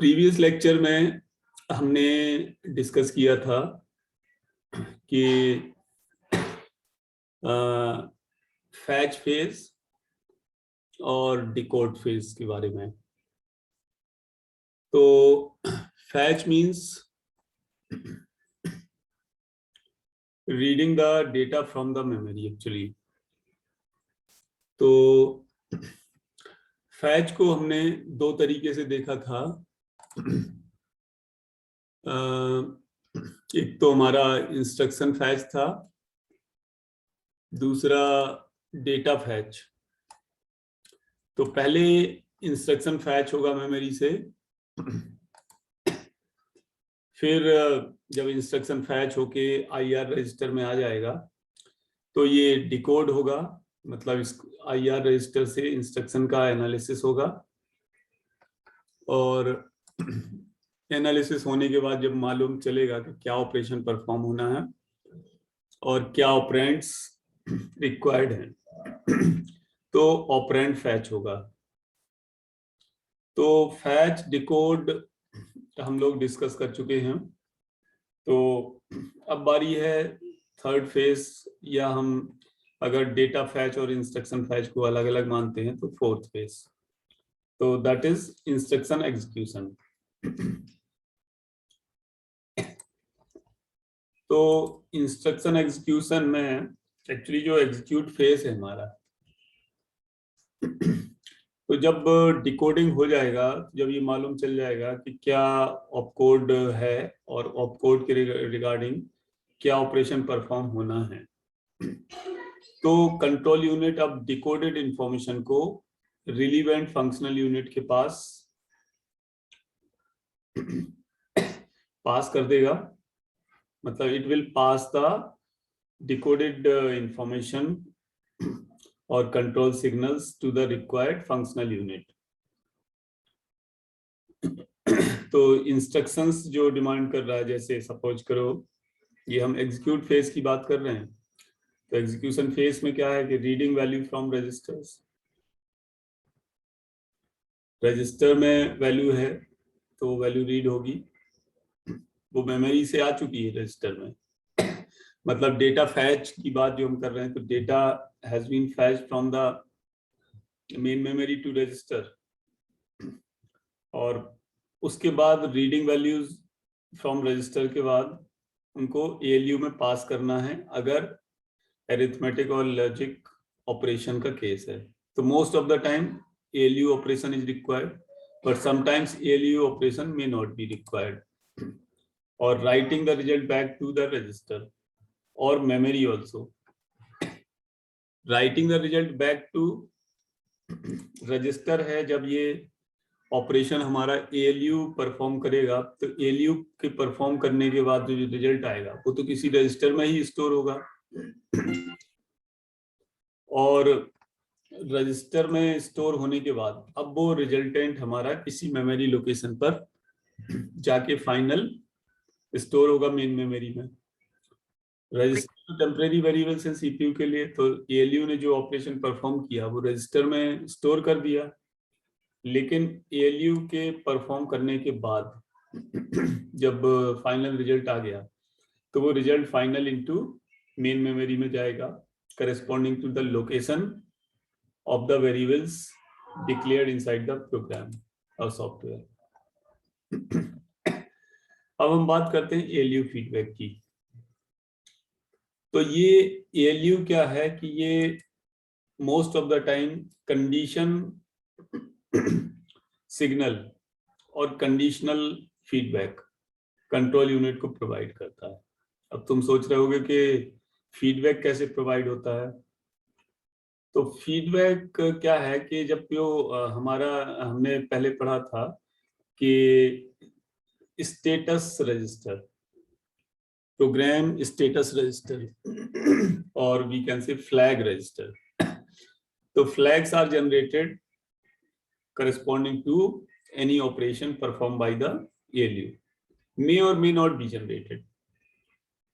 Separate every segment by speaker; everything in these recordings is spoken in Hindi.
Speaker 1: प्रीवियस लेक्चर में हमने डिस्कस किया था कि फैच फेज और डिकोड फेज के बारे में। तो fetch means reading the data from the memory actually. तो फैच को हमने दो तरीके से देखा था। एक तो हमारा इंस्ट्रक्शन फैच था, दूसरा डेटा फैच। तो पहले इंस्ट्रक्शन फैच होगा मेमोरी से, फिर जब इंस्ट्रक्शन फैच होके आईआर रजिस्टर में आ जाएगा तो ये डिकोड होगा, मतलब इस आईआर रजिस्टर से इंस्ट्रक्शन का एनालिसिस होगा और एनालिसिस होने के बाद जब मालूम चलेगा कि क्या ऑपरेशन परफॉर्म होना है और क्या ऑपरेंड्स रिक्वायर्ड हैं तो ऑपरेंड फैच होगा। तो फैच डिकोड हम लोग डिस्कस कर चुके हैं। तो अब बारी है थर्ड फेज, या हम अगर डेटा फैच और इंस्ट्रक्शन फैच को अलग अलग मानते हैं तो फोर्थ फेज, तो दैट इज इंस्ट्रक्शन एग्जीक्यूशन। तो इंस्ट्रक्शन एग्जीक्यूशन में एक्चुअली जो एग्जीक्यूट फेज है हमारा, तो जब डिकोडिंग हो जाएगा, जब ये मालूम चल जाएगा कि क्या ऑपकोड है और ऑपकोड के रिगार्डिंग क्या ऑपरेशन परफॉर्म होना है, तो कंट्रोल यूनिट अब डिकोडेड इंफॉर्मेशन को रिलीवेंट फंक्शनल यूनिट के पास कर देगा। मतलब it will pass the decoded information और control signals to the required functional unit. तो इंस्ट्रक्शंस जो डिमांड कर रहा है, जैसे सपोज करो ये हम एग्जीक्यूट फेज की बात कर रहे हैं, तो एग्जीक्यूशन फेज में क्या है कि reading value from registers, register में वैल्यू है तो वैल्यू रीड होगी, वो मेमोरी से आ चुकी है रजिस्टर में। मतलब डेटा फैच की बात जो हम कर रहे हैं, तो data has been fetched from the main memory to register, और उसके बाद रीडिंग वैल्यूज फ्रॉम रजिस्टर के बाद उनको एएलयू में पास करना है अगर अरिथमेटिक और लॉजिक ऑपरेशन का केस है। तो most of the time ALU operation is required, but sometimes ALU operation may not be required, और writing the result back to the register और memory also. Writing the result back to register है जब ये ऑपरेशन हमारा एएलयू परफॉर्म करेगा, तो एएलयू के परफॉर्म करने के बाद जो रिजल्ट आएगा वो तो किसी रजिस्टर में ही स्टोर होगा, और रजिस्टर में स्टोर होने के बाद अब वो रिजल्टेंट हमारा किसी मेमोरी लोकेशन पर जाके फाइनल स्टोर होगा मेन मेमोरी में। रजिस्टर टेम्परेरी वेरिएबल्स हैं सीपीयू के लिए, तो एएलयू ने जो ऑपरेशन परफॉर्म किया वो रजिस्टर में स्टोर कर दिया, लेकिन एएलयू के परफॉर्म करने के बाद जब फाइनल रिजल्ट आ गया तो वो result final into main memory में जाएगा corresponding to the location of the variables declared inside the program और सॉफ्टवेयर। अब हम बात करते हैं एएलयू फीडबैक की। तो ये एएलयू क्या है कि ये most of the time condition signal और कंडीशनल फीडबैक कंट्रोल यूनिट को प्रोवाइड करता है। अब तुम सोच रहे होगे कि फीडबैक कैसे प्रोवाइड होता है। तो फीडबैक क्या है कि जब जो हमारा हमने पहले पढ़ा था कि status register, program status register और we can say flag register, तो flags are generated corresponding to any operation performed by the ALU, may or may not be generated.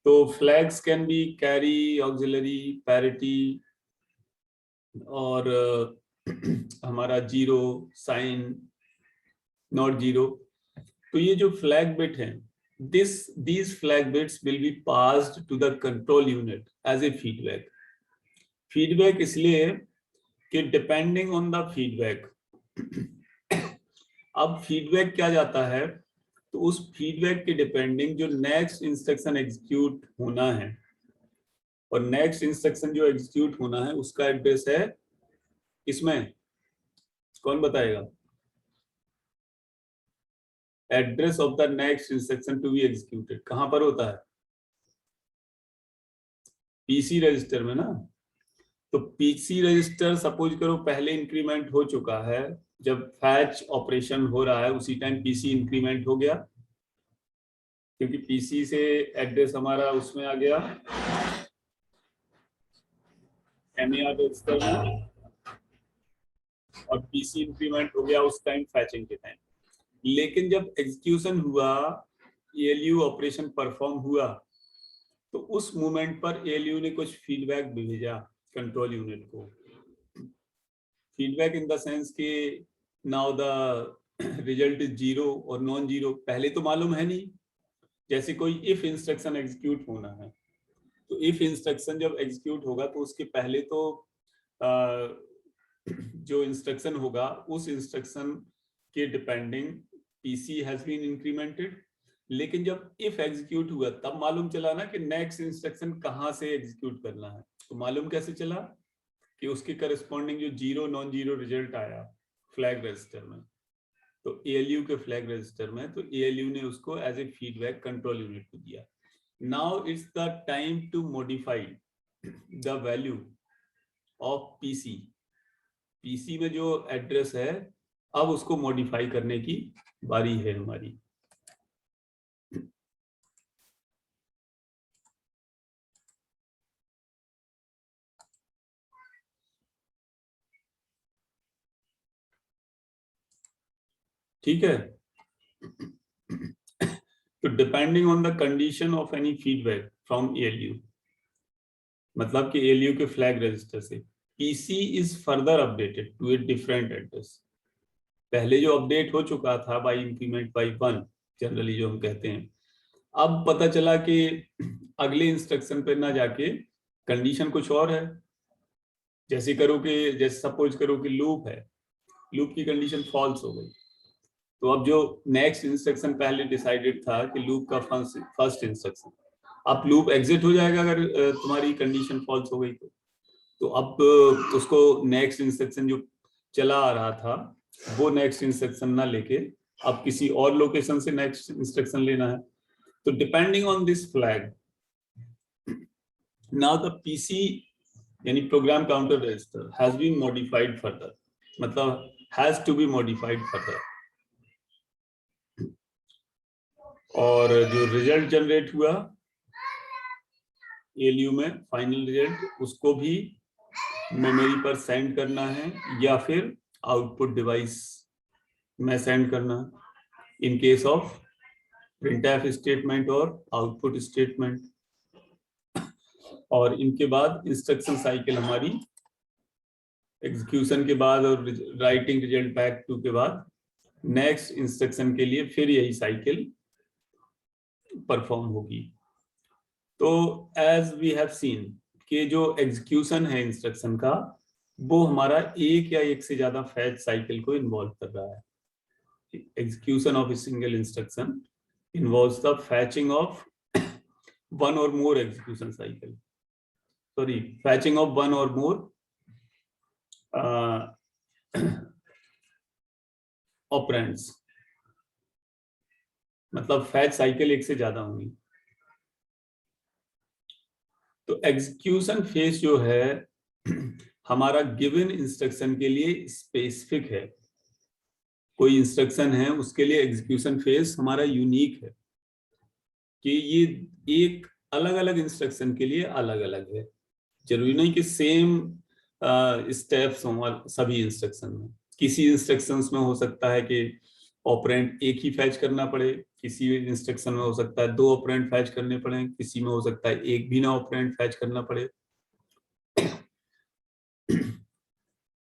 Speaker 1: So flags can be carry, auxiliary, parity, और हमारा जीरो, साइन, नॉट जीरो, तो ये जो फ्लैग बिट है, these flag bits will be passed to the control unit as a feedback. Feedback इसलिए कि डिपेंडिंग ऑन द फीडबैक, अब फीडबैक क्या जाता है, तो उस फीडबैक के डिपेंडिंग जो नेक्स्ट इंस्ट्रक्शन एग्जीक्यूट होना है, और नेक्स्ट इंस्ट्रक्शन जो एग्जीक्यूट होना है उसका एड्रेस है इसमें, कौन बताएगा? Address of the next instruction to be executed कहां पर होता है? पीसी रजिस्टर में ना। तो पीसी रजिस्टर सपोज करो पहले इंक्रीमेंट हो चुका है, जब फैच ऑपरेशन हो रहा है उसी टाइम पीसी इंक्रीमेंट हो गया, क्योंकि पीसी से एड्रेस हमारा उसमें आ गया एमईआर रजिस्टर में, और पीसी इंक्रीमेंट हो गया उस टाइम फैचिंग के टाइम। लेकिन जब एग्जीक्यूशन हुआ, एएलयू ऑपरेशन परफॉर्म हुआ, तो उस मोमेंट पर एएलयू ने कुछ फीडबैक भेजा कंट्रोल यूनिट को। फीडबैक इन द सेंस कि नाउ द रिजल्ट इज 0 और नॉन 0, पहले तो मालूम है नहीं। जैसे कोई इफ इंस्ट्रक्शन एग्जीक्यूट होना है, तो इफ इंस्ट्रक्शन जब एग्जीक्यूट होगा तो उसके पहले तो जो इंस्ट्रक्शन होगा उस इंस्ट्रक्शन के depending PC has been incremented. लेकिन जब इफ एग्जीक्यूट हुआ तब मालूम चला ना कि नेक्स्ट इंस्ट्रक्शन कहां से एग्जीक्यूट करना है। तो मालूम कैसे चला कि उसके करस्पॉन्डिंग जो 0 नॉन 0 रिजल्ट आया फ्लैग रजिस्टर में, तो एएलयू के फ्लैग रजिस्टर में, तो एएलयू ने उसको as a feedback control unit को दिया। Now it's the time to modify the value of PC. PC में जो एड्रेस है अब उसको मॉडिफाई करने की बारी है हमारी। ठीक है। तो depending on the condition of any feedback from ALU, मतलब कि एएलयू के फ्लैग रजिस्टर से PC is further updated to a different address. पहले जो अपडेट हो चुका था बाय इंक्रीमेंट बाय 1 जनरली जो हम कहते हैं, अब पता चला कि अगले इंस्ट्रक्शन पे ना जाके कंडीशन कुछ और है। जैसे सपोज करो कि लूप है, लूप की कंडीशन फॉल्स हो गई, तो अब जो नेक्स्ट इंस्ट्रक्शन पहले डिसाइडेड था कि लूप का फर्स्ट इंस्ट्रक्शन, अब लूप एग्जिट हो जाएगा अगर तुम्हारी कंडीशन फॉल्स हो गई तो अब उसको नेक्स्ट इंस्ट्रक्शन जो चला आ रहा था वो नेक्स्ट इंस्ट्रक्शन ना लेके अब किसी और लोकेशन से नेक्स्ट इंस्ट्रक्शन लेना है। तो depending on this flag, now the PC यानी program counter register has been modified further, मतलब has to be modified further. और जो रिजल्ट जनरेट हुआ एएलयू में फाइनल रिजल्ट, उसको भी मेमोरी पर सेंड करना है या फिर आउटपुट डिवाइस में सेंड करना है in case of printf statement और आउटपुट स्टेटमेंट। और इनके बाद इंस्ट्रक्शन साइकिल हमारी एग्जीक्यूशन के बाद और राइटिंग रिजल्ट बैक टू के बाद नेक्स्ट इंस्ट्रक्शन के लिए फिर यही साइकिल परफॉर्म होगी। तो एज वी हैव सीन कि जो एग्जीक्यूशन है इंस्ट्रक्शन का वो हमारा एक या एक से ज्यादा फैच साइकिल को इन्वॉल्व कर रहा है। Execution of a single instruction involves the fetching of one और more execution cycle, sorry fetching of one और मोर ऑपरेंड्स, मतलब फैच साइकिल एक से ज्यादा होंगी। तो एग्जीक्यूशन फेज जो है हमारा गिवन इंस्ट्रक्शन के लिए स्पेसिफिक है। कोई इंस्ट्रक्शन है उसके लिए एग्जीक्यूशन फेज हमारा यूनिक है कि ये एक अलग अलग इंस्ट्रक्शन के लिए अलग अलग है। जरूरी नहीं कि सेम स्टेप्स हों सभी इंस्ट्रक्शन में। किसी इंस्ट्रक्शंस में हो सकता है कि ऑपरेंड एक ही फैच करना पड़े, किसी इंस्ट्रक्शन में हो सकता है 2 ऑपरेंड फैच करने पड़े, किसी में हो सकता है एक भी ना ऑपरेंड फैच करना पड़े।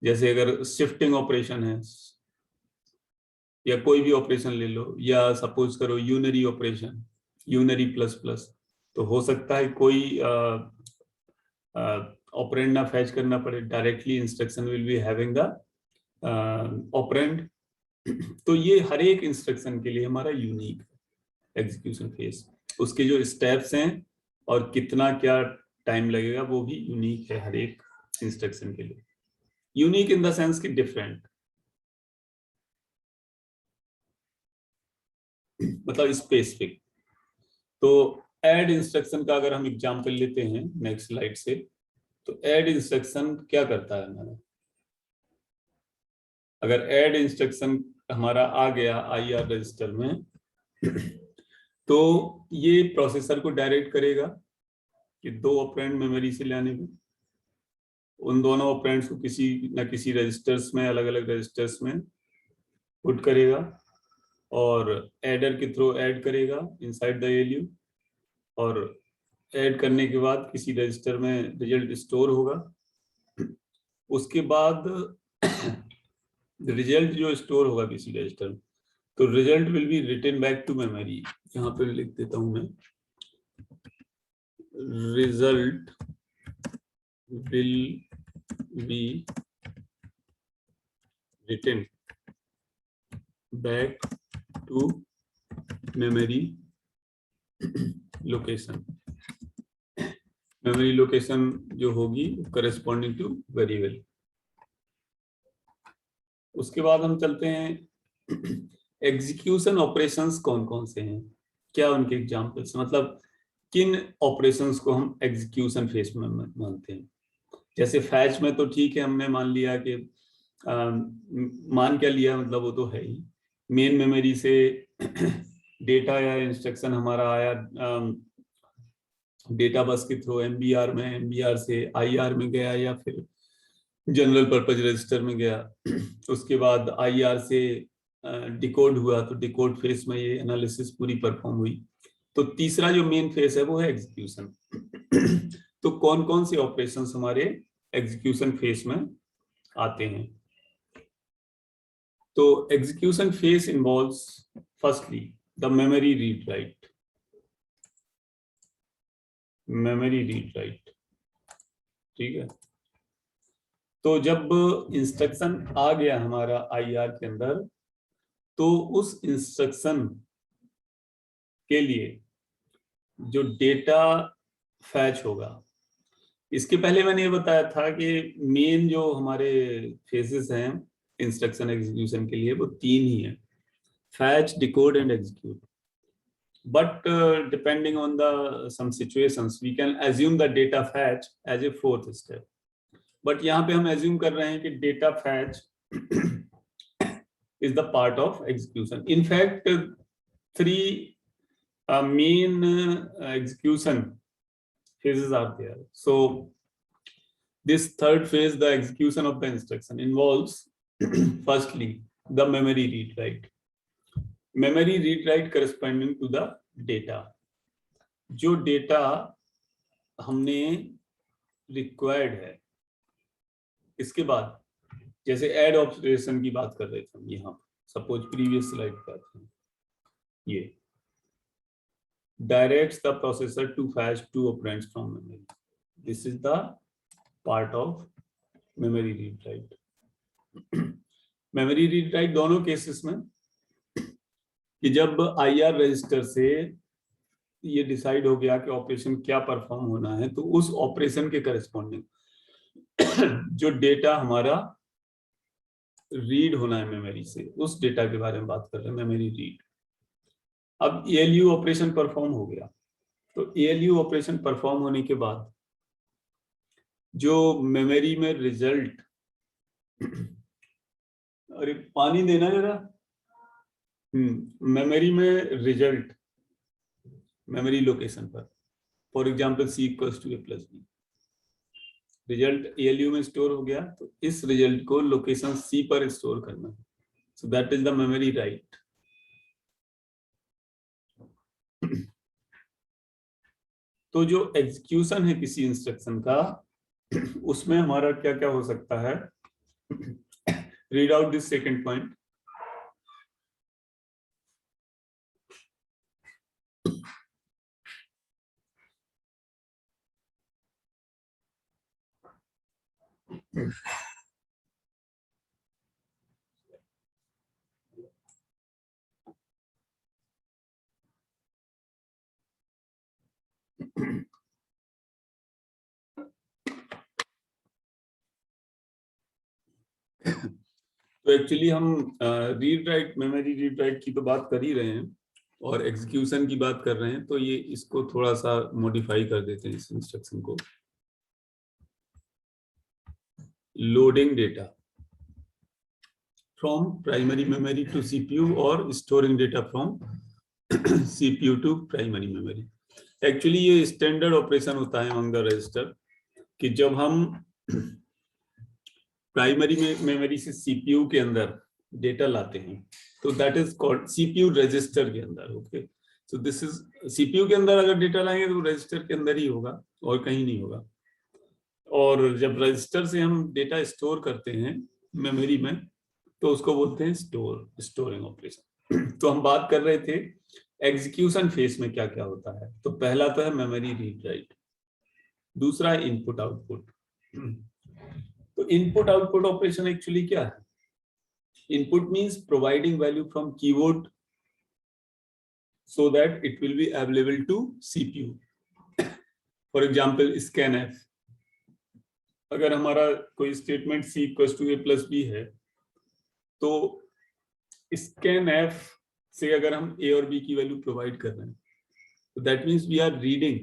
Speaker 1: जैसे अगर शिफ्टिंग ऑपरेशन है या कोई भी ऑपरेशन ले लो, या सपोज करो unary operation, unary plus plus, तो हो सकता है कोई ऑपरेंड ना फैच करना पड़े, directly instruction will be having the operand. तो ये हर एक इंस्ट्रक्शन के लिए हमारा यूनिक एग्जीक्यूशन फेस, उसके जो स्टेप्स हैं और कितना क्या टाइम लगेगा वो भी यूनिक है हर एक इंस्ट्रक्शन के लिए। यूनिक इन द सेंस कि डिफरेंट, मतलब स्पेसिफिक। तो ऐड इंस्ट्रक्शन का अगर हम एग्जांपल लेते हैं नेक्स्ट स्लाइड से, तो ऐड इंस्ट्रक्शन क्या करता है हमारा, अगर ऐड इंस्ट्रक्शन हमारा आ गया IR रजिस्टर में तो ये प्रोसेसर को डायरेक्ट करेगा कि दो ऑपरेंड मेमोरी से लाने में, उन दोनों ऑपरेंड्स को किसी न किसी रजिस्टर्स में, अलग अलग रजिस्टर्स में पुट करेगा और एडर के थ्रू ऐड करेगा इनसाइड द ALU, और ऐड करने के बाद किसी रजिस्टर में रिजल्ट स्टोर होगा। उसके बाद रिजल्ट जो स्टोर होगा किसी रजिस्टर में, तो result will be written back to memory. यहाँ पे लिख देता हूं मैं, result will be written back to memory location. Memory location जो होगी करेस्पॉन्डिंग टू वेरिएबल। उसके बाद हम चलते हैं एग्जीक्यूशन ऑपरेशंस कौन कौन से हैं, क्या उनके एग्जांपल्स, मतलब किन ऑपरेशंस को हम एग्जीक्यूशन फेज में मानते हैं। जैसे फैच में तो ठीक है, हमने मान लिया कि मान क्या लिया, मतलब वो तो है ही, मेन मेमोरी से डेटा या इंस्ट्रक्शन हमारा आया डेटा बस के थ्रू MBR में, MBR से IR में गया या फिर जनरल पर्पज रजिस्टर में गया। उसके बाद IR से डिकोड हुआ, तो डिकोड फेस में ये एनालिसिस पूरी परफॉर्म हुई। तो तीसरा जो मेन फेस है वो है एग्जीक्यूशन। तो कौन कौन से ऑपरेशंस हमारे एग्जीक्यूशन फेस में आते हैं। तो execution face involves firstly the memory read write, memory read right, ठीक है। तो जब इंस्ट्रक्शन आ गया हमारा IR के अंदर, तो उस इंस्ट्रक्शन के लिए जो डेटा फैच होगा, इसके पहले मैंने ये बताया था कि मेन जो हमारे फेसेस हैं इंस्ट्रक्शन एग्जीक्यूशन के लिए वो तीन ही है, fetch, decode and execute. But depending on the some situations, we can assume the data fetch as a fourth step. But यहाँ पे हम assume कर रहे हैं कि data fetch is the part of execution. In fact, three main execution phases are there. So this third phase, the execution of the instruction, involves firstly the memory read write. Memory read write corresponding to the data, जो डेटा हमने रिक्वायर्ड है। इसके बाद जैसे ऐड ऑपरेशन की बात कर रहे थे हम, यहाँ सपोज प्रीवियस स्लाइड पर थे, ये directs the processor to fetch two operands from memory. This is the part of memory read write. Memory read write दोनों केसेस में कि जब IR रजिस्टर से ये डिसाइड हो गया कि ऑपरेशन क्या परफॉर्म होना है, तो उस ऑपरेशन के करस्पॉन्डिंग जो डेटा हमारा रीड होना है मेमोरी से, उस डेटा के बारे में बात कर रहे हैं, मेमोरी रीड। अब ALU ऑपरेशन परफॉर्म हो गया, तो ALU ऑपरेशन परफॉर्म होने के बाद जो मेमोरी में रिजल्ट, अरे पानी देना जरा, मेमोरी में रिजल्ट मेमोरी लोकेशन पर, for example C = A+B, result ALU में स्टोर हो गया, तो इस रिजल्ट को लोकेशन C पर स्टोर करना है। So that is the memory write. तो जो एग्जीक्यूशन है किसी इंस्ट्रक्शन का, उसमें हमारा क्या क्या हो सकता है। Read out this second point. तो एक्चुअली हम read write, memory read right की तो बात कर ही रहे हैं और एग्जीक्यूशन की बात कर रहे हैं, तो ये इसको थोड़ा सा मॉडिफाई कर देते हैं इस इंस्ट्रक्शन को। Loading data from primary memory to CPU और storing data from CPU to primary memory. Actually ये स्टैंडर्ड ऑपरेशन होता है अमंग द रजिस्टर कि जब हम प्राइमरी मेमोरी से सीपीयू के अंदर डेटा लाते हैं तो that is called CPU register के अंदर। Okay, so this is CPU के अंदर अगर डेटा लाएंगे तो रजिस्टर के अंदर ही होगा और कहीं नहीं होगा। और जब रजिस्टर से हम डेटा स्टोर करते हैं मेमोरी में तो उसको बोलते हैं स्टोरिंग ऑपरेशन। तो हम बात कर रहे थे एग्जीक्यूशन फेज में क्या क्या होता है। तो पहला तो है मेमोरी रीड राइट, दूसरा इनपुट आउटपुट। तो इनपुट आउटपुट ऑपरेशन एक्चुअली क्या है? Input means providing value from keyboard so that it will be available to CPU. For example, scanf, अगर हमारा कोई statement c equals to a plus b है तो scanf से अगर हम a और b की वैल्यू प्रोवाइड कर रहे हैं तो that means we are reading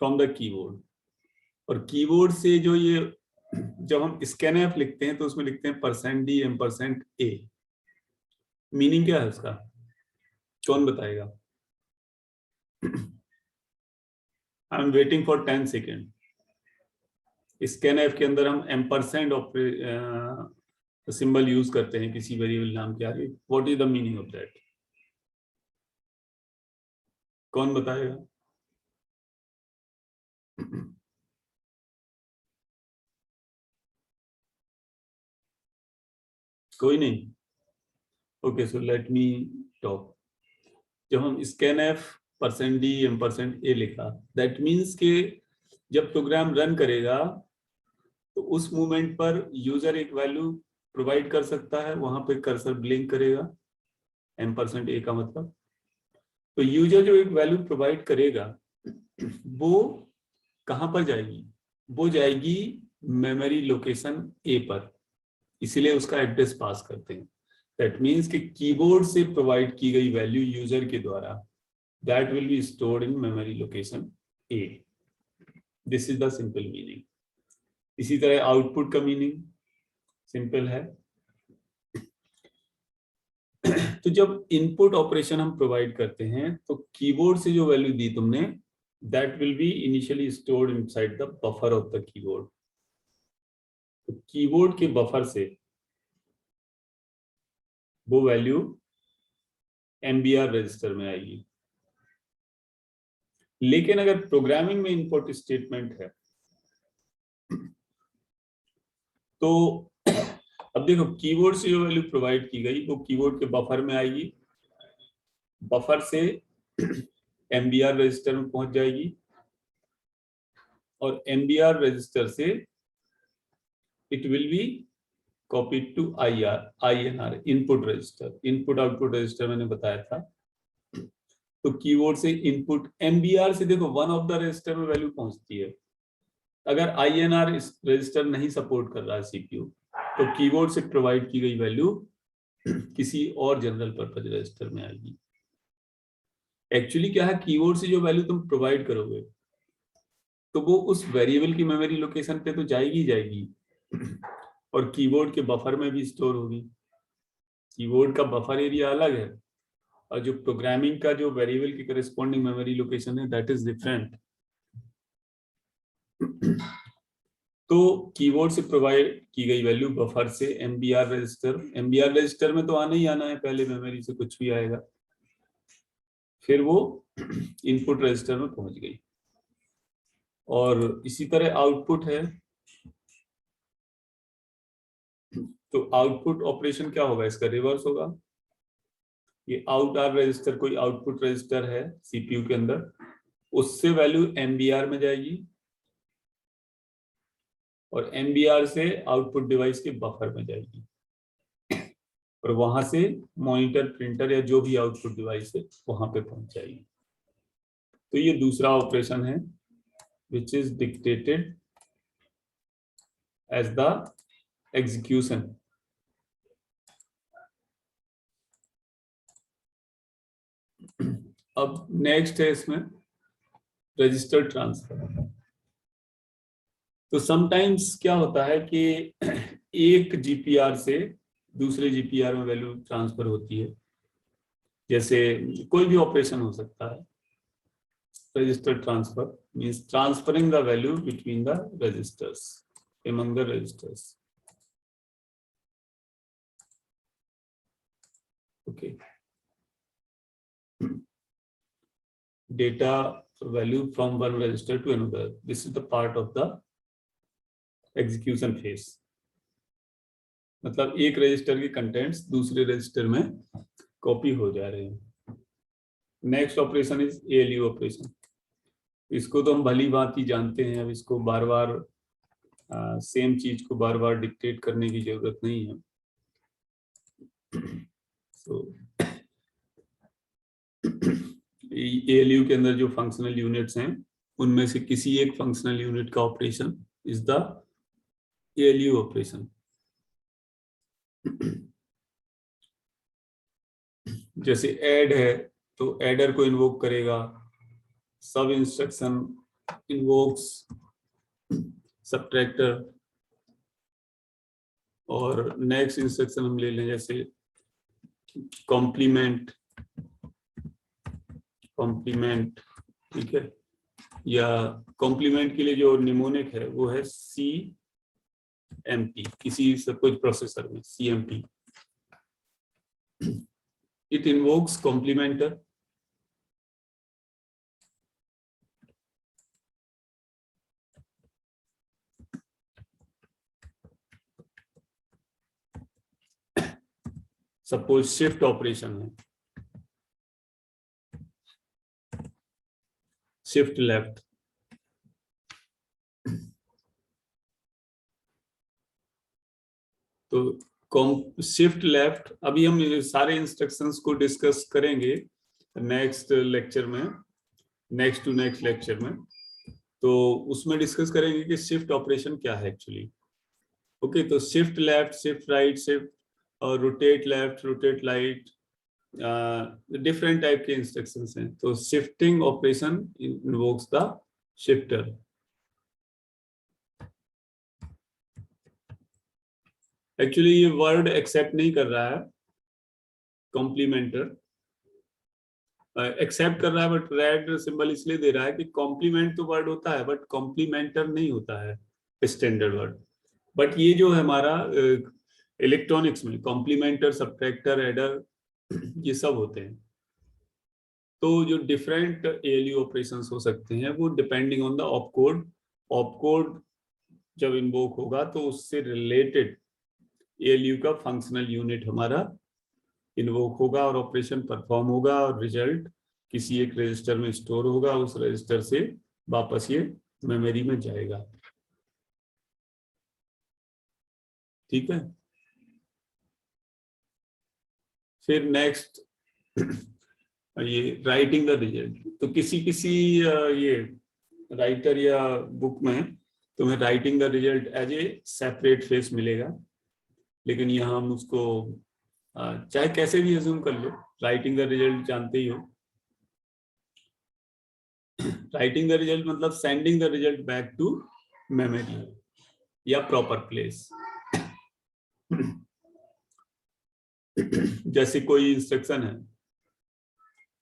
Speaker 1: from the keyboard. और कीबोर्ड से जो ये जब हम scanf लिखते हैं तो उसमें लिखते हैं %d %a। मीनिंग क्या है उसका, कौन बताएगा? I am waiting for 10 second. Scanf के अंदर हम एम्परसेंड सिंबल यूज करते हैं किसी वेरिएबल नाम के आगे। What is the meaning of that? कौन बताएगा? कोई नहीं? Okay, so let me talk. जब हम स्कैनएफ %d %a लिखा, दैट मीन्स के जब प्रोग्राम रन करेगा तो उस मोमेंट पर यूजर एक वैल्यू प्रोवाइड कर सकता है, वहां पे कर्सर ब्लिंक करेगा %a का मतलब। तो यूजर जो एक वैल्यू प्रोवाइड करेगा वो कहां पर जाएगी? वो जाएगी मेमोरी लोकेशन ए पर, इसीलिए उसका एड्रेस पास करते हैं। दैट मीन्स कि कीबोर्ड से प्रोवाइड की गई वैल्यू यूजर के द्वारा that will be stored in memory location A. This is the simple meaning. इसी तरह आउटपुट का मीनिंग सिंपल है। तो जब इनपुट ऑपरेशन हम प्रोवाइड करते हैं तो कीबोर्ड से जो वैल्यू दी तुमने that will B initially stored inside the buffer of the keyboard. तो कीबोर्ड के बफर से वो वैल्यू MBR रजिस्टर में आएगी। लेकिन अगर प्रोग्रामिंग में इनपुट स्टेटमेंट है तो अब देखो कीबोर्ड से जो वैल्यू प्रोवाइड की गई वो कीबोर्ड के बफर में आएगी, बफर से MBR रजिस्टर में पहुंच जाएगी और MBR रजिस्टर से it will be copied to INR input register. Input output register मैंने बताया था। तो कीबोर्ड से इनपुट MBR से देखो वन ऑफ द रजिस्टर में वैल्यू पहुंचती है। अगर INR इस रजिस्टर नहीं सपोर्ट कर रहा है CPU तो कीबोर्ड से प्रोवाइड की गई वैल्यू किसी और जनरल पर्पज रजिस्टर में आएगी। एक्चुअली क्या है, कीबोर्ड से जो वैल्यू तुम प्रोवाइड करोगे तो वो उस वेरिएबल की मेमोरी लोकेशन पे तो जाएगी जाएगी और कीबोर्ड के बफर में भी स्टोर होगी। कीबोर्ड का बफर एरिया अलग है और जो प्रोग्रामिंग का जो वेरिएबल की करेस्पॉन्डिंग मेमोरी लोकेशन है दैट इज डिफरेंट। तो कीबोर्ड से प्रोवाइड की गई वैल्यू बफर से MBR रजिस्टर में तो आना ही आना है, पहले मेमोरी से कुछ भी आएगा, फिर वो इनपुट रजिस्टर में पहुंच गई। और इसी तरह आउटपुट है। तो आउटपुट ऑपरेशन क्या होगा, इसका रिवर्स होगा। ये आउट आर रजिस्टर कोई आउटपुट रजिस्टर है CPU के अंदर, उससे वैल्यू MBR में जाएगी और MBR से आउटपुट डिवाइस के बफर में जाएगी और वहां से मॉनिटर, प्रिंटर या जो भी आउटपुट डिवाइस है वहां पे पहुंच जाएगी। तो ये दूसरा ऑपरेशन है which is dictated as the execution। अब नेक्स्ट है इसमें रजिस्टर ट्रांसफर। तो समटाइम्स क्या होता है कि एक GPR से दूसरे GPR में वैल्यू ट्रांसफर होती है, जैसे कोई भी ऑपरेशन हो सकता है। Register transfer means transferring the value between the registers, among the registers। Okay, data value from one register to another, this is the part of the execution phase। मतलब एक रजिस्टर के कंटेंट्स दूसरे रजिस्टर में कॉपी हो जा रहे हैं। Next operation is ALU operation. इसको तो हम भली भांति जानते हैं, अब इसको बार बार सेम चीज को बार बार डिक्टेट करने की जरूरत नहीं है। So, ALU के अंदर जो फंक्शनल यूनिट्स हैं उनमें से किसी एक फंक्शनल यूनिट का operation is the ALU operation. जैसे ऐड है तो एडर को इन्वोक करेगा, सब इंस्ट्रक्शन इन्वोक्स सबट्रैक्टर, और नेक्स्ट इंस्ट्रक्शन हम ले लें जैसे कॉम्प्लीमेंट, ठीक है, या कॉम्प्लीमेंट के लिए जो निमोनिक है वो है CMP, किसी सब कुछ प्रोसेसर में CMP। It invokes complementer, suppose shift operation है, शिफ्ट लेफ्ट, तो शिफ्ट लेफ्ट अभी हम सारे इंस्ट्रक्शंस को डिस्कस करेंगे नेक्स्ट लेक्चर में, नेक्स्ट टू नेक्स्ट लेक्चर में। तो उसमें डिस्कस करेंगे कि शिफ्ट ऑपरेशन क्या है एक्चुअली। ओके, तो shift left, shift right, shift और rotate left, rotate right, different type के इंस्ट्रक्शंस हैं। तो shifting operation invokes the shifter. Actually ये वर्ड एक्सेप्ट नहीं कर रहा है कॉम्प्लीमेंटर, एक्सेप्ट कर रहा है बट रेड सिंबल इसलिए दे रहा है कि कॉम्प्लीमेंट तो वर्ड होता है बट कॉम्प्लीमेंटर नहीं होता है स्टैंडर्ड वर्ड। बट ये जो है हमारा इलेक्ट्रॉनिक्स में कॉम्प्लीमेंटर, सबट्रैक्टर, एडर ये सब होते हैं। तो जो डिफरेंट ALU ऑपरेशंस हो सकते हैं वो depending on the opcode, opcode जब इन्वोक होगा तो उससे रिलेटेड ALU का फंक्शनल यूनिट हमारा इन्वोक होगा और ऑपरेशन परफॉर्म होगा और रिजल्ट किसी एक रजिस्टर में स्टोर होगा, उस रजिस्टर से वापस ये मेमोरी में जाएगा। ठीक है, फिर नेक्स्ट ये राइटिंग द रिजल्ट। तो किसी ये राइटर या बुक में तुम्हें writing the result as a separate phase मिलेगा, लेकिन यहाँ हम उसको चाहे कैसे भी अज्यूम कर लो, राइटिंग द रिजल्ट जानते ही हो। राइटिंग द रिजल्ट मतलब sending the result back to memory या प्रॉपर प्लेस। जैसे कोई इंस्ट्रक्शन है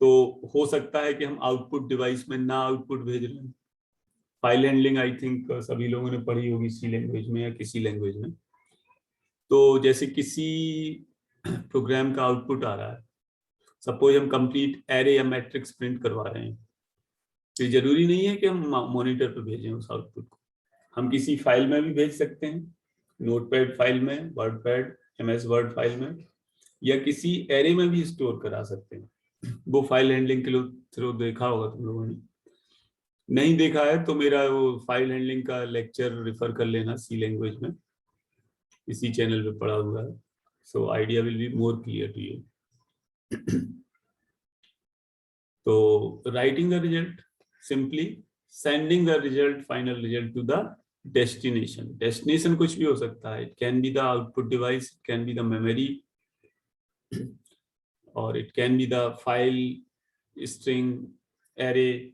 Speaker 1: तो हो सकता है कि हम आउटपुट डिवाइस में ना आउटपुट भेज रहे हैं। फाइल हैंडलिंग आई थिंक सभी लोगों ने पढ़ी होगी C लैंग्वेज में या किसी लैंग्वेज में। तो जैसे किसी प्रोग्राम का आउटपुट आ रहा है, सपोज हम कंप्लीट एरे या मैट्रिक्स प्रिंट करवा रहे हैं, तो जरूरी नहीं है कि हम मॉनिटर पर भेजें उस आउटपुट को। हम किसी फाइल में भी भेज सकते हैं, नोटपैड फाइल में, वर्डपैड, MS वर्ड फाइल में, या किसी एरे में भी स्टोर करा सकते हैं। वो फाइल हैंडलिंग के थ्रू देखा होगा तुम लोगों ने। नहीं देखा है तो मेरा वो फाइल हैंडलिंग का लेक्चर रेफर कर लेना, सी लैंग्वेज में, इसी चैनल पे पड़ा हुआ है, so idea will be more clear to you. तो writing the result, simply sending the result, final result to the destination. Destination कुछ भी हो सकता है, it can be the output device, it can be the memory, और it can be the file, string, array,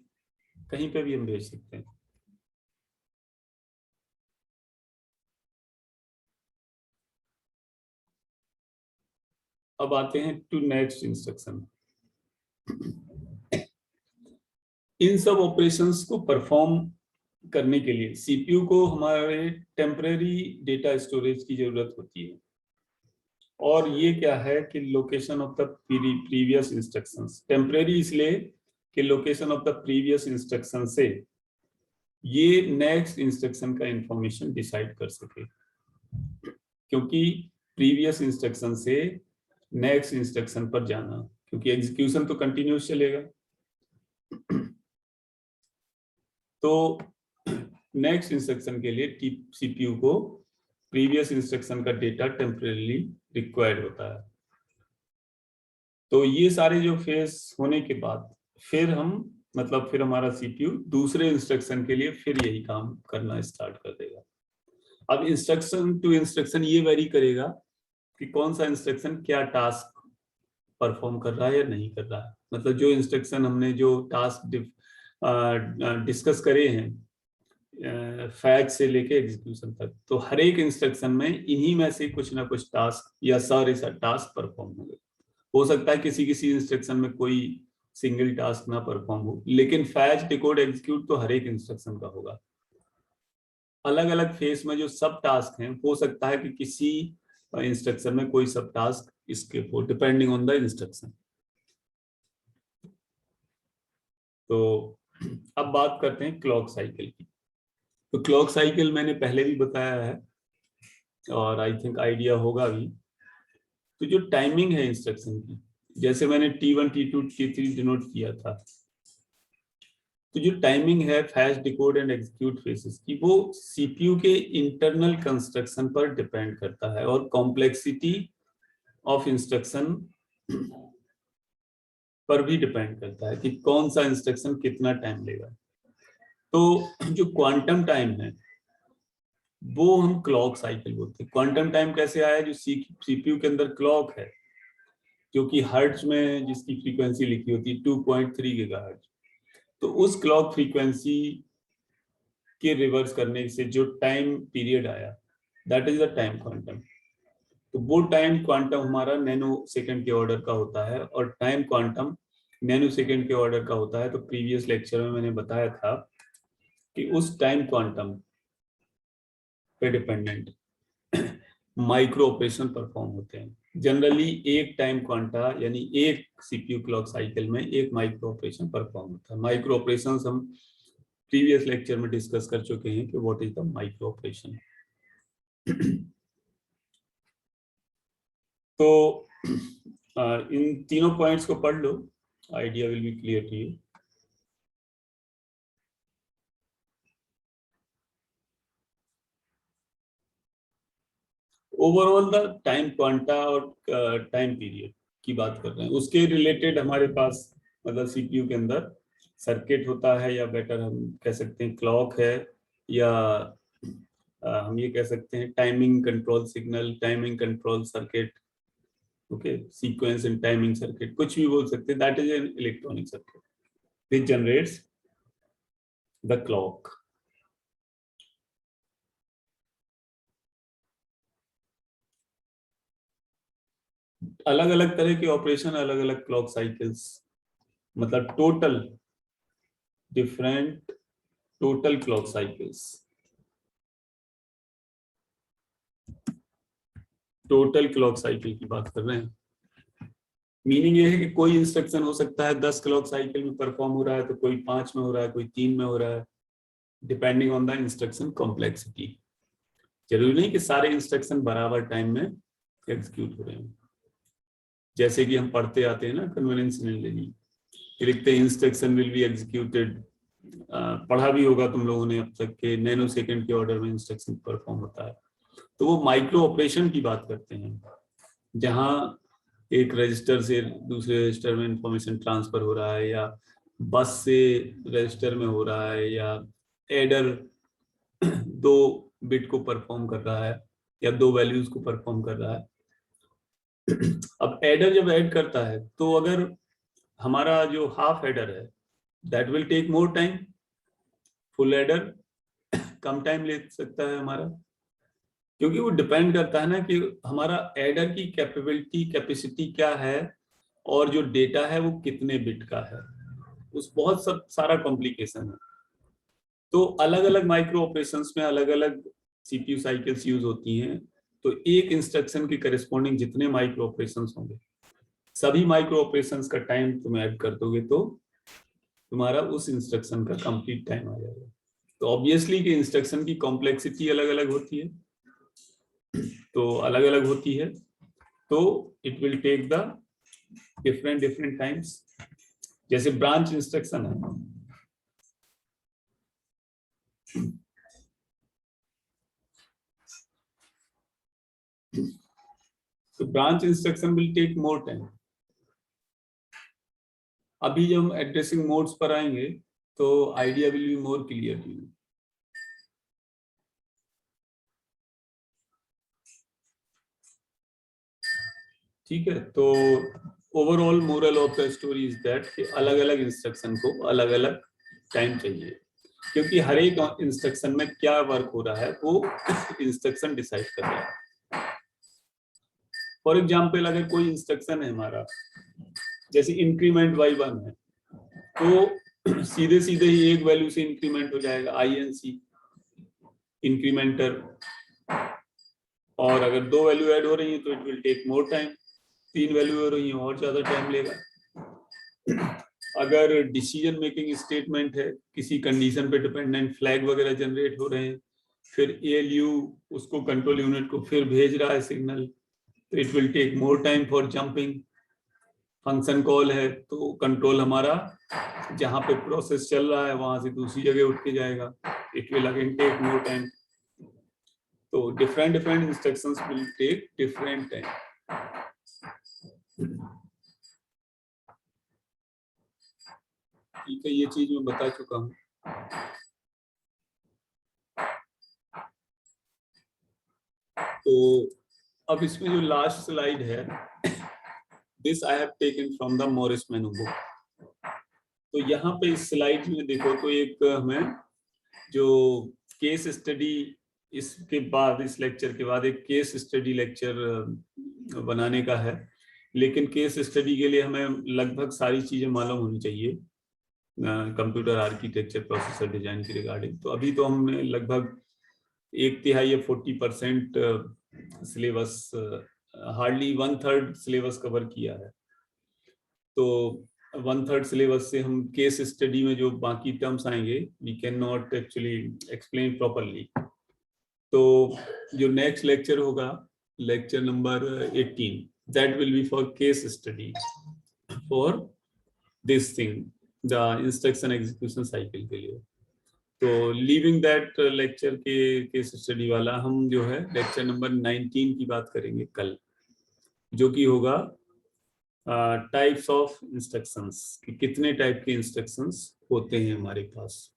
Speaker 1: कहीं पे भी हम भेज सकते हैं। अब आते हैं टू नेक्स्ट इंस्ट्रक्शन। इन सब ऑपरेशंस को परफॉर्म करने के लिए सीपीयू को हमारे टेम्परेरी डेटा स्टोरेज की जरूरत होती है, और ये क्या है कि location of the previous instructions. Temporary इसलिए कि location of the previous instruction से ये नेक्स्ट इंस्ट्रक्शन का इंफॉर्मेशन डिसाइड कर सके, क्योंकि प्रीवियस इंस्ट्रक्शन से नेक्स्ट इंस्ट्रक्शन पर जाना, क्योंकि एग्जीक्यूशन तो कंटिन्यूस चलेगा। तो नेक्स्ट इंस्ट्रक्शन के लिए सीपीयू को प्रीवियस इंस्ट्रक्शन का डेटा टेम्परेरी रिक्वायर्ड होता है। तो ये सारे जो फेज होने के बाद फिर फिर हमारा सीपीयू दूसरे इंस्ट्रक्शन के लिए फिर यही काम करना स्टार्ट कर देगा। अब इंस्ट्रक्शन टू इंस्ट्रक्शन ये वेरी करेगा कि कौन सा इंस्ट्रक्शन क्या टास्क परफॉर्म कर रहा है या नहीं कर रहा है। मतलब जो इंस्ट्रक्शन हमने जो टास्क डिस्कस करे हैं फैच से लेके एग्जीक्यूशन तक, तो हर एक इंस्ट्रक्शन में इन्हीं में से कुछ ना कुछ टास्क या सारे टास्क परफॉर्म होंगे। हो सकता है किसी किसी इंस्ट्रक्शन में कोई सिंगल टास्क ना परफॉर्म हो, लेकिन फैच, डिकोड, एग्जीक्यूट तो हर एक इंस्ट्रक्शन का होगा। अलग अलग फेस में जो सब टास्क हैं, हो सकता है कि किसी इंस्ट्रक्शन में कोई सब टास्क स्किप हो, डिपेंडिंग ऑन द इंस्ट्रक्शन। तो अब बात करते हैं क्लॉक साइकिल की। तो क्लॉक साइकिल मैंने पहले भी बताया है और आई थिंक आइडिया होगा भी। तो जो टाइमिंग है इंस्ट्रक्शन की, जैसे मैंने T1, T2, T3 डिनोट किया था, तो जो टाइमिंग है fetch, decode and execute faces की, वो सीपीयू के इंटरनल कंस्ट्रक्शन पर डिपेंड करता है और कॉम्प्लेक्सिटी ऑफ इंस्ट्रक्शन पर भी डिपेंड करता है कि कौन सा इंस्ट्रक्शन कितना टाइम लेगा। तो जो क्वांटम टाइम है वो हम क्लॉक साइकिल बोलते हैं। क्वांटम टाइम कैसे आया? जो सीपीयू के अंदर क्लॉक है, जो कि हर्ट्ज में जिसकी फ्रीक्वेंसी लिखी होती है 2.3 गीगाहर्ट्ज, तो उस क्लॉक फ्रीक्वेंसी के रिवर्स करने से जो टाइम पीरियड आया, that is the time quantum. तो वो टाइम क्वांटम हमारा नैनो सेकंड के ऑर्डर का होता है, और टाइम क्वांटम नैनो सेकंड के ऑर्डर का होता है। तो प्रीवियस लेक्चर में मैंने बताया था कि उस टाइम क्वांटम पे डिपेंडेंट माइक्रो ऑपरेशन परफॉर्म होते हैं। जनरली एक टाइम क्वांटा यानी एक सीपीयू क्लॉक साइकिल में एक माइक्रो ऑपरेशन परफॉर्म होता है। माइक्रो ऑपरेशन हम प्रीवियस लेक्चर में डिस्कस कर चुके हैं कि what is the micro operation. तो इन तीनों पॉइंट्स को पढ़ लो, idea will be clear to you. Overall the time quanta और टाइम पीरियड की बात कर रहे हैं, उसके रिलेटेड हमारे पास मतलब सीपीयू के अंदर सर्किट होता है, या बेटर हम कह सकते हैं क्लॉक है, या हम ये कह सकते हैं timing control signal, timing control circuit, okay, sequence and timing circuit, कुछ भी बोल सकते हैं। That is an electronic circuit which generates the clock. अलग अलग तरह के ऑपरेशन, अलग अलग क्लॉक साइकिल्स, मतलब different total clock cycles. Total clock cycle की बात कर रहे हैं। मीनिंग ये है कि कोई इंस्ट्रक्शन हो सकता है 10 क्लॉक साइकिल में परफॉर्म हो रहा है, तो कोई 5 में हो रहा है, कोई 3 में हो रहा है, depending on the instruction complexity. जरूरी नहीं कि सारे इंस्ट्रक्शन बराबर टाइम में एग्जीक्यूट हो रहे हैं। जैसे कि हम पढ़ते आते हैं ना कन्वेंशनली, लिखते हैं इंस्ट्रक्शन विल बी एग्जीक्यूटेड पढ़ा भी होगा तुम लोगों ने अब तक के नैनो सेकंड के ऑर्डर में इंस्ट्रक्शन परफॉर्म होता है। तो वो माइक्रो ऑपरेशन की बात करते हैं, जहां एक रजिस्टर से दूसरे रजिस्टर में इंफॉर्मेशन ट्रांसफर हो रहा है, या बस से रजिस्टर में हो रहा है, या एडर 2 बिट को परफॉर्म कर रहा है या 2 वैल्यूज को परफॉर्म कर रहा है। अब एडर जब ऐड करता है तो अगर हमारा जो हाफ एडर है that will take more time, full adder कम टाइम ले सकता है हमारा, क्योंकि वो डिपेंड करता है ना कि हमारा एडर की कैपेसिटी क्या है और जो डेटा है वो कितने बिट का है, उस बहुत सब सारा कॉम्प्लिकेशन है। तो अलग अलग माइक्रो ऑपरेशंस में अलग अलग सीपीयू साइकिल्स यूज होती हैं। तो एक इंस्ट्रक्शन के करेस्पॉन्डिंग जितने माइक्रो ऑपरेशंस होंगे, सभी माइक्रो ऑपरेशंस का टाइम तुम ऐड कर दोगे तो तुम्हारा उस इंस्ट्रक्शन का कंप्लीट टाइम आ जाएगा। तो ऑब्वियसली कि इंस्ट्रक्शन की कॉम्प्लेक्सिटी अलग अलग होती है, तो अलग अलग होती है, तो it will take the different times. जैसे ब्रांच इंस्ट्रक्शन है, तो branch instruction will take more time. अभी जब हम एड्रेसिंग मोड्स पर आएंगे तो idea will be more clear to you. ठीक है, तो overall moral of the story is that कि अलग अलग इंस्ट्रक्शन को अलग अलग टाइम चाहिए, क्योंकि हर एक इंस्ट्रक्शन में क्या वर्क हो रहा है वो इंस्ट्रक्शन डिसाइड कर रहा है। फॉर एग्जाम्पल अगर कोई इंस्ट्रक्शन है हमारा, जैसे इंक्रीमेंट y1 है, तो सीधे सीधे ही एक वैल्यू से इंक्रीमेंट हो जाएगा INC इंक्रीमेंटर, और अगर 2 वैल्यू ऐड हो रही है तो it will take more time, 3 value हो रही है और ज्यादा टाइम लेगा। अगर डिसीजन मेकिंग स्टेटमेंट है, किसी कंडीशन पे डिपेंडेंट फ्लैग वगैरह जनरेट हो रहे हैं, फिर ALU उसको कंट्रोल यूनिट को फिर भेज रहा है सिग्नल, तो it will take more time for jumping. Function call है तो कंट्रोल हमारा जहां पे प्रोसेस चल रहा है वहां से दूसरी जगह उठ के जाएगा, it will again take more time. तो different instructions will take different time. ठीक है, ये चीज मैं बता चुका हूँ। तो अब इसमें जो लास्ट स्लाइड है, this I have taken from the Morris menu book. तो यहाँ पे इस स्लाइड में देखो तो एक हमें जो केस स्टडी, इसके बाद इस लेक्चर के बाद एक केस स्टडी लेक्चर बनाने का है, लेकिन केस स्टडी के लिए हमें लगभग सारी चीजें मालूम होनी चाहिए कंप्यूटर आर्किटेक्चर प्रोसेसर डिजाइन की रिगार्डिंग। तो अभी तो हमने लगभग 1/3 या 40% सिलेबस, हार्डली 1/3 सिलेबस कवर किया है। तो 1/3 सिलेबस से हम केस स्टडी में जो बाकी टर्म्स आएंगे we can not actually explain properly. तो जो नेक्स्ट लेक्चर होगा, lecture number 18, that will be for case study for this thing, the instruction execution cycle के लिए। तो लीविंग दैट लेक्चर के केस स्टडी वाला, हम जो है लेक्चर नंबर 19 की बात करेंगे कल, जो कि होगा टाइप्स ऑफ इंस्ट्रक्शंस, कि कितने टाइप के इंस्ट्रक्शंस होते हैं हमारे पास,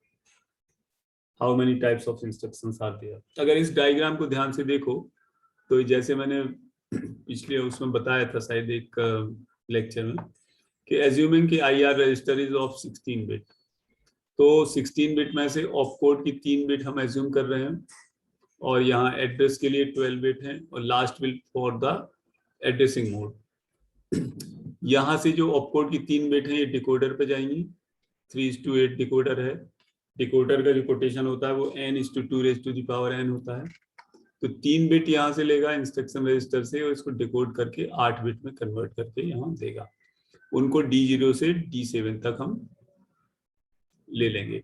Speaker 1: how many types of instructions are there. अगर इस डायग्राम को ध्यान से देखो तो जैसे मैंने पिछले उसमें बताया था शायद एक लेक्चर में, कि एज्यूमिंग कि IR register is of 16 bit, तो 16 बिट में से ऑफ कोड की 3 बिट हम एज्यूम कर रहे हैं, और यहाँ एड्रेस के लिए 12 बिट है, और last bit for the addressing mode. यहाँ से जो ऑफ कोड की 3 बिट है ये डिकोडर पे जाएंगी, 3:8 डिकोडर है। डिकोडर का जो कोटेशन होता है वो n/2n होता है। तो 3 बिट यहाँ से लेगा इंस्ट्रक्शन रजिस्टर से, और इसको डिकोड करके 8 बिट में कन्वर्ट करके यहाँ देगा। उनको D0 से D7 तक हम ले लेंगे।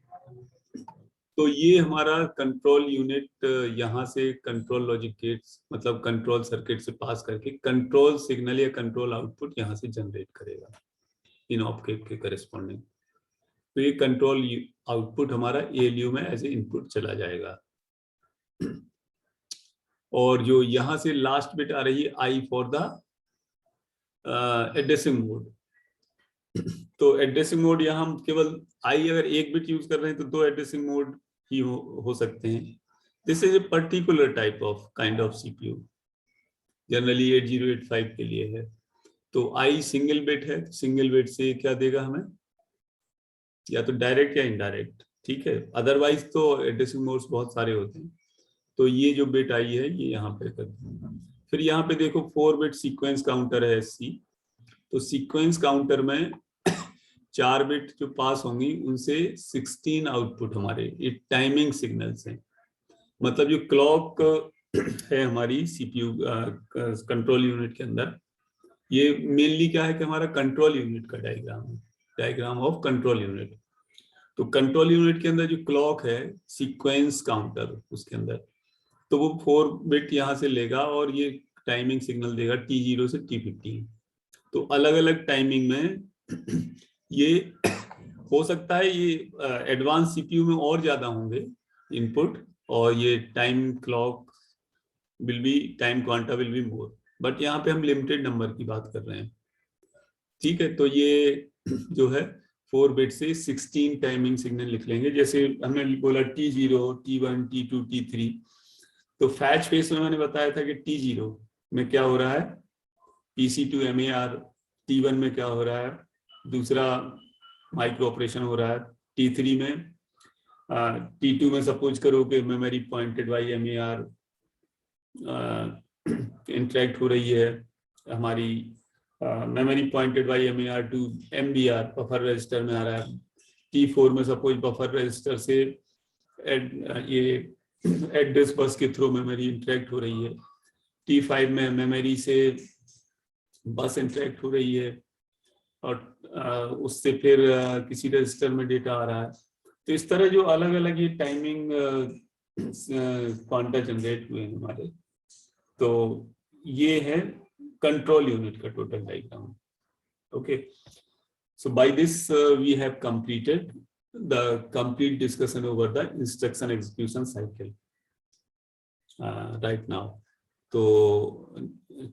Speaker 1: तो ये हमारा कंट्रोल यूनिट यहाँ से कंट्रोल लॉजिक गेट्स, मतलब कंट्रोल सर्किट से पास करके कंट्रोल सिग्नल या कंट्रोल आउटपुट यहाँ से जनरेट करेगा इन ऑप गेट के करेस्पॉन्डिंग। तो ये कंट्रोल आउटपुट हमारा ALU में एज ए इनपुट चला जाएगा। और जो यहां से लास्ट बिट आ रही है I for the addressing mode, तो एड्रेसिंग मोड यहाँ हम केवल I अगर एक बिट यूज कर रहे हैं तो 2 एड्रेसिंग मोड ही हो सकते हैं। This is a particular type of kind of CPU, generally 8085 के लिए है। तो I सिंगल बिट है, सिंगल बिट से क्या देगा हमें, या तो डायरेक्ट या इनडायरेक्ट, ठीक है। अदरवाइज तो एड्रेसिंग मोड्स बहुत सारे होते हैं। तो ये जो बिट आई है ये यहाँ पे कर दूंगा। फिर यहाँ पे देखो 4 बिट सीक्वेंस काउंटर है SC, तो सीक्वेंस काउंटर में 4 बिट जो पास होंगी उनसे 16 आउटपुट हमारे ये टाइमिंग सिग्नल्स हैं। मतलब जो क्लॉक है हमारी CPU कंट्रोल यूनिट के अंदर, ये मेनली क्या है कि हमारा कंट्रोल यूनिट का डायग्राम है, डायग्राम ऑफ कंट्रोल यूनिट। तो कंट्रोल यूनिट के अंदर जो क्लॉक है सीक्वेंस काउंटर उसके अंदर, तो वो 4 बिट यहाँ से लेगा और ये टाइमिंग सिग्नल देगा T0 से T15। तो अलग अलग टाइमिंग में ये हो सकता है ये एडवांस CPU में और ज्यादा होंगे इनपुट, और ये time clock will be, time quanta will be more, but यहाँ पे हम लिमिटेड नंबर की बात कर रहे हैं, ठीक है। तो ये जो है 4 बिट से 16 टाइमिंग सिग्नल लिख लेंगे। जैसे हमने बोला T0, T1, T2, T3, तो फैच फेस में मैंने बताया था कि T0 में क्या हो रहा है, PC2 MAR, T1 में क्या हो रहा है, दूसरा माइक्रो ऑपरेशन हो रहा है, T3 में, T2 में सपोज करो कि memory pointed by MAR interact हो रही है हमारी, memory pointed by MAR to MBR buffer register में आ रहा है। T4 में सपोज बफर रजिस्टर से ये एड्रेस बस के थ्रू मेमोरी इंटरेक्ट हो रही है। T5 में मेमोरी से बस इंटरेक्ट हो रही है और उससे फिर किसी रजिस्टर में डेटा आ रहा है। तो इस तरह जो अलग अलग ये टाइमिंग क्वांटा जनरेट हुए हैं हमारे, तो ये है कंट्रोल यूनिट का total diagram. Okay, so by this we have completed the complete discussion over the instruction execution cycle right now. तो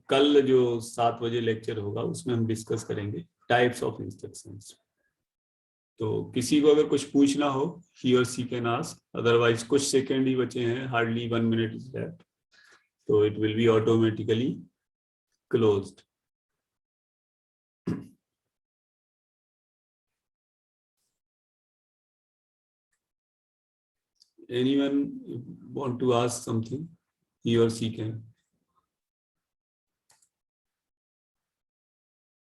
Speaker 1: कल जो 7 बजे लेक्चर होगा उसमें हम डिस्कस करेंगे टाइप्स ऑफ इंस्ट्रक्शंस। तो किसी को अगर कुछ पूछना हो ही और सी कैन आस्क, अदरवाइज कुछ सेकेंड ही बचे हैं, हार्डली 1 मिनट इज लेफ्ट, तो it will be automatically closed. Anyone want to ask something? He or she can.